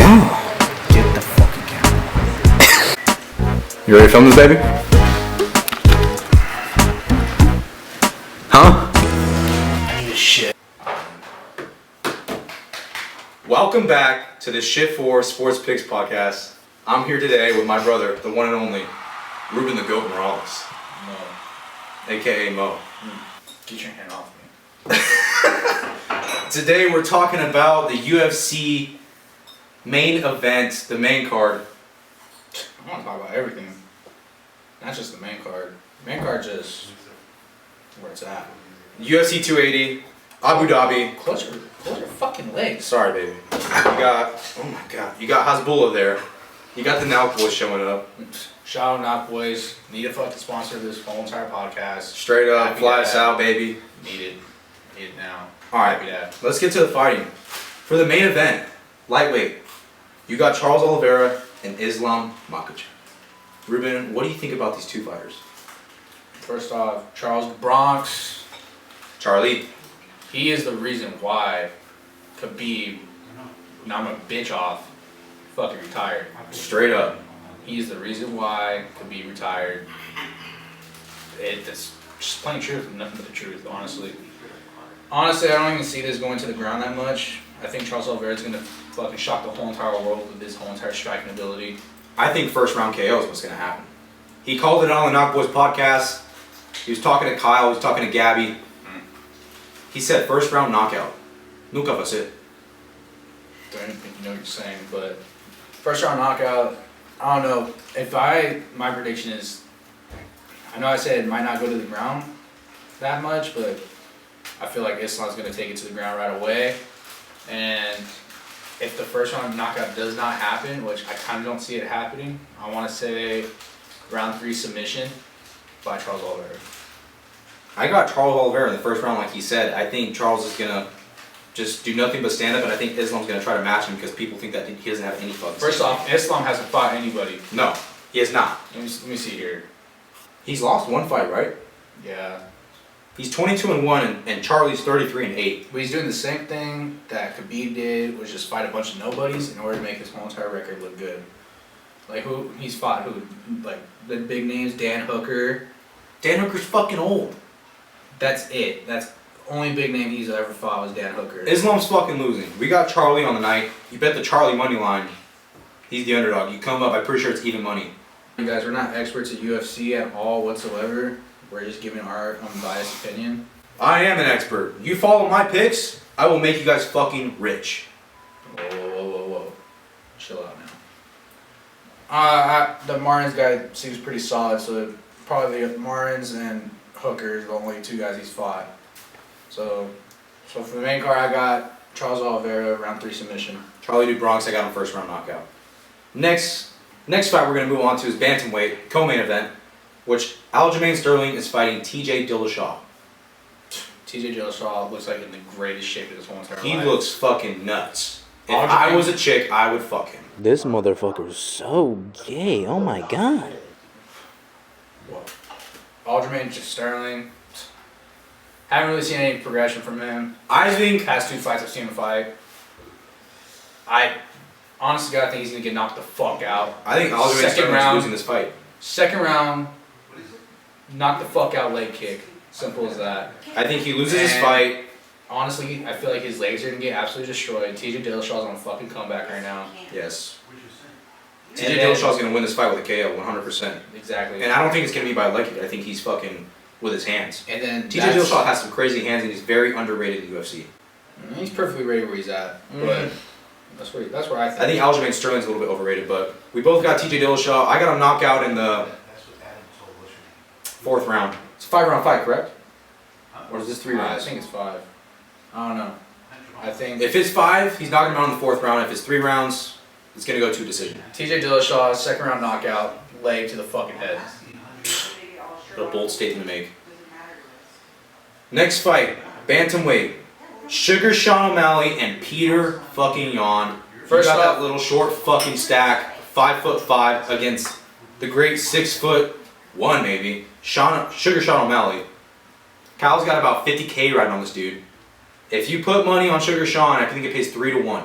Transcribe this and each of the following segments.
Get the fucking camera. You ready to film this, baby? Huh? I need a shit. Welcome back to the Shift4 Sports Picks podcast. I'm here today with my brother, the one and only Ruben the Goat Morales. Mo. AKA Mo. Get your hand off me. Today we're talking about the UFC main event, the main card. I want to talk about everything. Not just the main card. The main card just where it's at. UFC 280, Abu Dhabi. Close your fucking legs. Sorry, baby. You got, oh my god, you got Hasbullah there. You got the Now Boys showing up. Shout out Knock Boys. Need a fucking sponsor this whole entire podcast. Straight up, Happy fly to us have- out, baby. Need it. Need it now. Alright, Happy to have. let's get to the fighting. For the main event, lightweight, you got Charles Oliveira and Islam Makhachev. Ruben, what do you think about these two fighters? First off, Charles Bronx. Charlie. He is the reason why Khabib, now I'm a bitch off, fucking retired. Straight up. He's the reason why Khabib retired. It's just plain truth, nothing but the truth, honestly. Honestly, I don't even see this going to the ground that much. I think Charles Oliveira is gonna fucking shock the whole entire world with his whole entire striking ability. I think first round KO is what's going to happen. He called it on the Knock Boys podcast. He was talking to Kyle, he was talking to Gabby. He said first round knockout. Nunca vai ser. Don't even think you know what you're saying, but first round knockout, I don't know. My prediction is, I know I said it might not go to the ground that much, but I feel like Islam's going to take it to the ground right away. And if the first round knockout does not happen, which I kind of don't see it happening, I want to say round 3 submission by Charles Oliveira. I got Charles Oliveira in the first round, like he said. I think Charles is going to just do nothing but stand up, and I think Islam's going to try to match him because people think that he doesn't have any fucking First off, Islam hasn't fought anybody. No, he has not. Let me see here. He's lost one fight, right? Yeah. He's 22-1, and Charlie's 33-8. But he's doing the same thing that Khabib did, was just fight a bunch of nobodies in order to make his whole entire record look good. Like who he's fought, like the big names, Dan Hooker. Dan Hooker's fucking old. That's it. That's the only big name he's ever fought was Dan Hooker. Islam's fucking losing. We got Charlie on the night. You bet the Charlie money line. He's the underdog. You come up, I'm pretty sure it's even money. You guys, we're not experts at UFC at all whatsoever. We're just giving our unbiased opinion. I am an expert. You follow my picks, I will make you guys fucking rich. Whoa. Chill out now. The Martins guy seems pretty solid, so probably the Martins and Hooker is the only two guys he's fought. So for the main card, I got Charles Oliveira, round 3 submission. Charlie Dude Bronx, I got him first round knockout. Next fight we're going to move on to is bantamweight, co-main event, which Aljamain Sterling is fighting TJ Dillashaw. TJ Dillashaw looks like in the greatest shape of his whole entire life. He looks fucking nuts. If I was a chick, I would fuck him. This motherfucker's so gay. Oh my god. Aljamain Sterling. Haven't really seen any progression from him. I think Past 2 fights I've seen him fight. I honestly gotta think he's gonna get knocked the fuck out. Aljamain Sterling is losing this fight. Second round, knock the fuck out leg kick. Simple as that. I think he loses his fight. Honestly, I feel like his legs are gonna get absolutely destroyed. TJ Dillashaw's on a fucking comeback right now. Yes. TJ Dillashaw's going to win this fight with a KO, 100%. Exactly. And I don't think it's going to be by a leg kick. I think he's fucking with his hands. And then TJ Dillashaw has some crazy hands, and he's very underrated in the UFC. He's perfectly ready where he's at. But that's where I think. I think Aljamain Sterling's a little bit overrated, but we both got TJ Dillashaw. I got him knockout in the 4th round. It's a 5-round fight, correct? Or is this 3 rounds? I think it's 5. I don't know. I think If it's 5, he's knocking him out in the 4th round. If it's 3 rounds, it's going to go to a decision. TJ Dillashaw, second round knockout, leg to the fucking head. A bold statement to make. Next fight, bantamweight. Sugar Sean O'Malley and Peter fucking Yan. First got off, that little short fucking stack, 5'5" against the great 6'1" maybe. Sugar Sean O'Malley. Kyle's got about 50K riding on this dude. If you put money on Sugar Sean, I think it pays 3-1.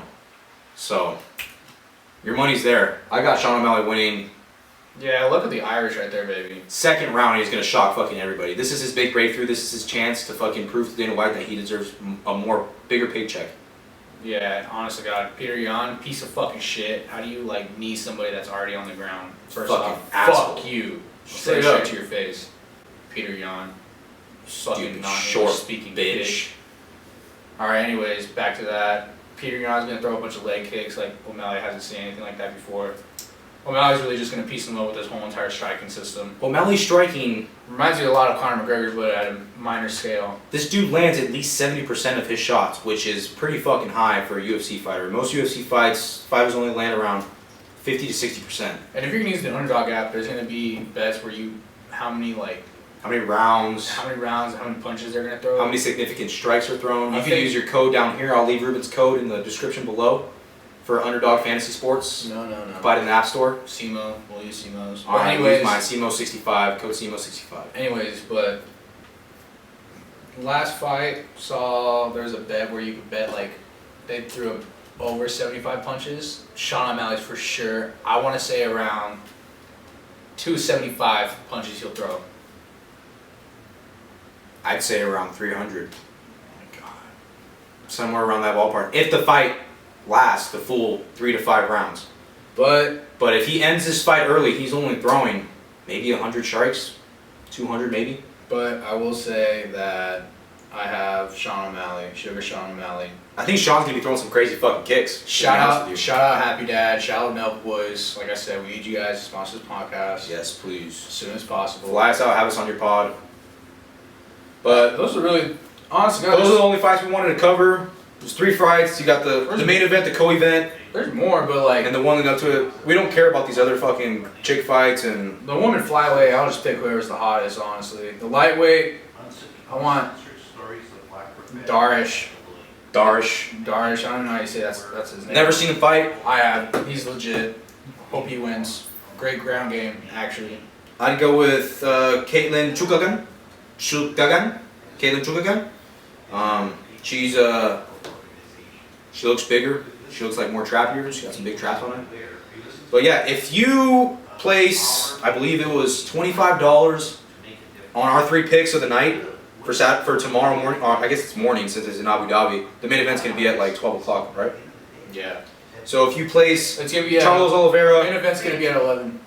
So Your money's there. I got Sean O'Malley winning. Yeah, look at the Irish right there, baby. Second round, he's gonna shock fucking everybody. This is his big breakthrough. This is his chance to fucking prove to Dana White that he deserves a bigger paycheck. Yeah, honest to God, Peter Yan, piece of fucking shit. How do you like knee somebody that's already on the ground? First Fucking off, asshole. fuck you. Straight Say up. shit to your face, Peter Yan. Fucking Dude, not short speaking bitch. All right, anyways, back to that. Peter Yan's gonna throw a bunch of leg kicks like O'Malley hasn't seen anything like that before. O'Malley's really just gonna piece him up with his whole entire striking system. O'Malley's striking. Reminds me a lot of Conor McGregor, but at a minor scale. This dude lands at least 70% of his shots, which is pretty fucking high for a UFC fighter. Most UFC fights, fighters only land around 50 to 60%. And if you're gonna use the underdog app, there's gonna be bets where how many rounds, how many punches they're gonna throw. how many significant strikes are thrown. You I can think- use your code down here. I'll leave Ruben's code in the description below for Underdog Fantasy Sports. No. Buy it in the App Store. SEMO, we'll use SEMOs. All right, anyways, use my CMO65, code CMO65. anyways, but last fight saw there's a bet where you could bet they threw over 75 punches. Sean O'Malley's for sure. I want to say around 275 punches he'll throw. I'd say around 300, Oh my God. somewhere around that ballpark. If the fight lasts the full 3 to 5 rounds. But But if he ends this fight early, he's only throwing maybe 100 strikes, 200 maybe. I will say that I have Sean O'Malley, Sugar Sean O'Malley. I think Sean's gonna be throwing some crazy fucking kicks. to be Shout honest out, with you. shout out Happy Dad, shout out Milk Boys. Like I said, we need you guys to sponsor this podcast Yes, please. as soon as possible. Fly us out, have us on your pod. But Those are really, honestly, those are the only fights we wanted to cover. There's 3 fights. You got the Where's main event, the co-event, there's more, but and the one leading up to it. We don't care about these other fucking chick fights and the woman flyweight, I'll just pick whoever's the hottest, honestly. The lightweight, I want Darish. Darish, I don't know how you say that's his name. never seen him fight. I have. He's legit. Hope he wins. Great ground game, actually. I'd go with Caitlin Chukagan. Caitlin Chukagan. She looks bigger. She looks like more trappier. She got some big traps on her. But yeah, if you place, I believe it was $25 on our 3 picks of the night for tomorrow morning. I guess it's morning since it's in Abu Dhabi. The main event's gonna be at like 12 o'clock, right? Yeah. So if you place It's gonna be at, Charles main Oliveira, event's gonna be at 11.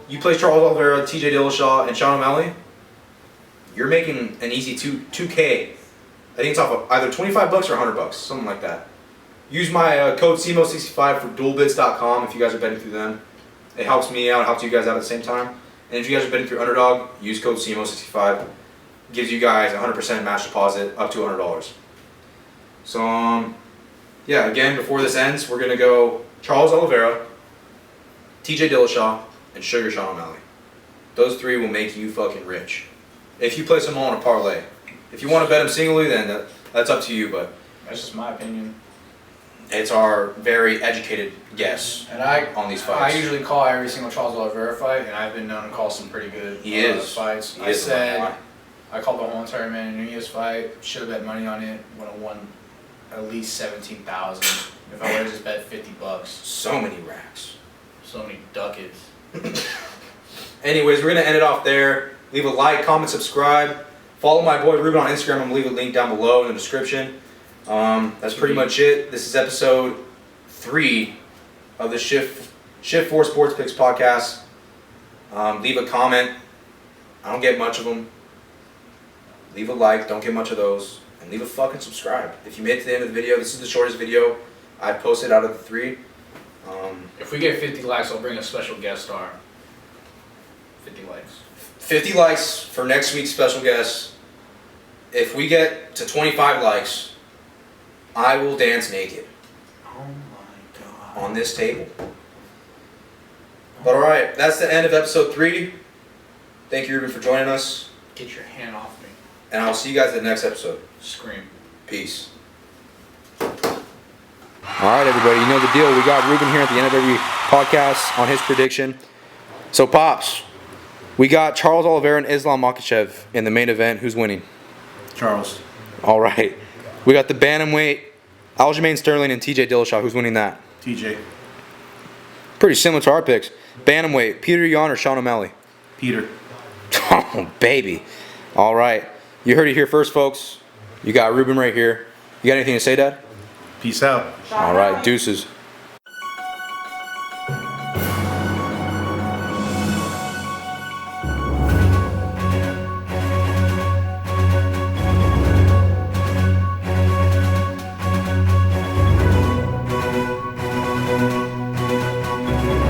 you place Charles Oliveira, TJ Dillashaw, and Sean O'Malley, you're making an easy 2K. I think it's off of either $25 or $100, something like that. Use my code CMO65 for dualbits.com if you guys are betting through them. It helps me out, it helps you guys out at the same time. And if you guys are betting through Underdog, use code CMO65. Gives you guys 100% match deposit up to $100. So, yeah, again, before this ends, we're going to go Charles Oliveira, TJ Dillashaw, and Sugar Sean O'Malley. Those 3 will make you fucking rich. If you place them all in a parlay. If you want to bet them singly, then that's up to you, but That's just my opinion. it's our very educated guess And I on these I fights. usually call every single Charles Oliveira fight, and I've been known to call some pretty good He is. fights. He I is, said I called the whole entire Man Nunez fight. Should have bet money on it. Would have won at least 17,000. If I would have just bet $50. So many racks. So many ducats. Anyways, we're going to end it off there. Leave a like, comment, subscribe. Follow my boy Ruben on Instagram. I'm going to leave a link down below in the description. That's pretty much it. This is episode 3 of the Shift4 Sports Picks podcast. Leave a comment. I don't get much of them. Leave a like. Don't get much of those. And leave a fucking subscribe. If you made it to the end of the video, this is the shortest video I've posted out of the 3. If we get 50 likes, I'll bring a special guest star. 50 likes. 50 likes for next week's special guest. If we get to 25 likes, I will dance naked Oh my God. on this table. But alright, that's the end of episode 3. Thank you, Ruben, for joining us. Get your hand off me. And I'll see you guys in the next episode. Scream. Peace. Alright, everybody, you know the deal. We got Ruben here at the end of every podcast on his prediction. So, Pops, we got Charles Oliveira and Islam Makhachev in the main event. Who's winning? Charles. All right. We got the bantamweight, Aljamain Sterling and TJ Dillashaw. Who's winning that? TJ. Pretty similar to our picks. Bantamweight, Peter Yan or Sean O'Malley? Peter. Oh, baby. All right. You heard it here first, folks. You got Ruben right here. You got anything to say, Dad? Peace out. All right, deuces.